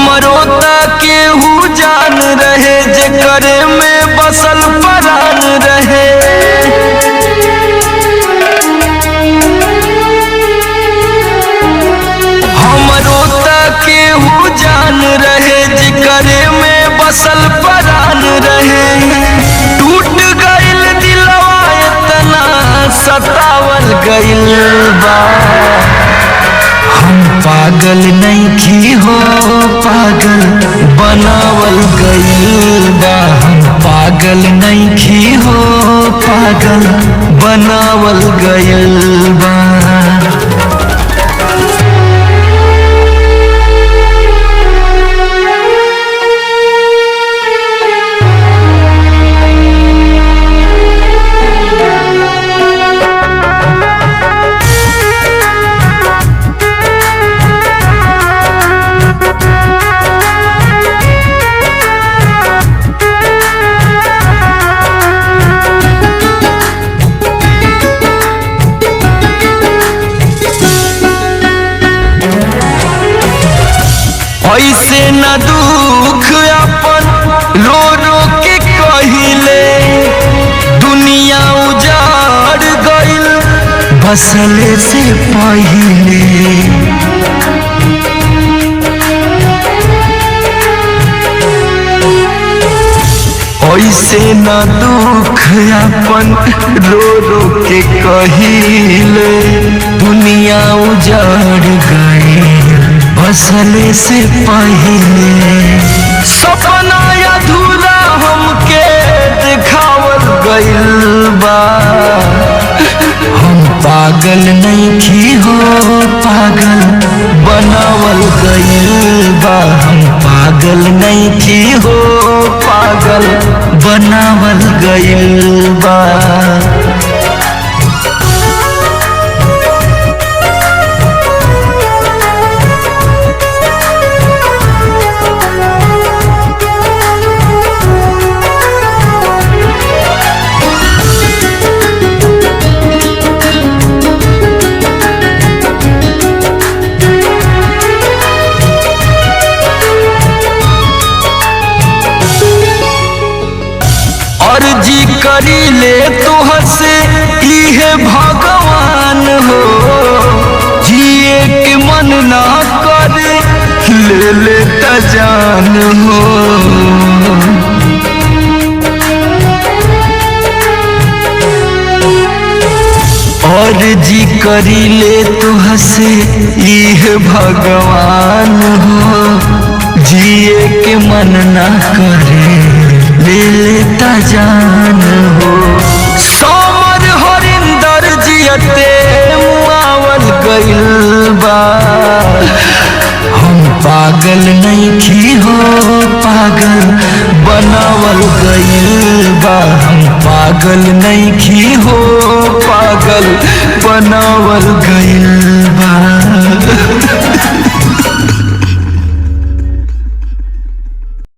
हमरो त केहू जान रहे जेकरे में बसल परान रहे। हमरो त केहू जान रहे जेकरे में बसल परान रहे। टूट गइल दिलवा इतना सतावल गइल बा। हम पागल नहीं हो पागल बनावल गइल बा। हम पागल नहीं हो पागल बनावल गइल बा। ऐसे न दुख अपन रो रो के कहिले। दुनिया उजाड़ गइल बसले से पहिले। ऐसे न दुख अपन रो रो के कहिले। दुनिया उजाड़ गइल बसले से पहिले। सपना अधूरा हमके दिखावल गइल बा। हम पागल नहीं हो पागल बनावल गइल बा। हम पागल नहीं हो पागल बनावल गइल बा। अर्जी करी ले तोहर से इहे भगवान हो। जिए के मन ना करे ले ले त जान हो। अर्जी करी ले तोहर से इहे भगवान हो। जिए के मन ना करे ले लेता जान हो। सोमर हरिंदर जियते मुआवल गइल बा। हम पागल नहीं हो पागल बनावल गइल बा। हम पागल नहीं हो पागल बनावल गइल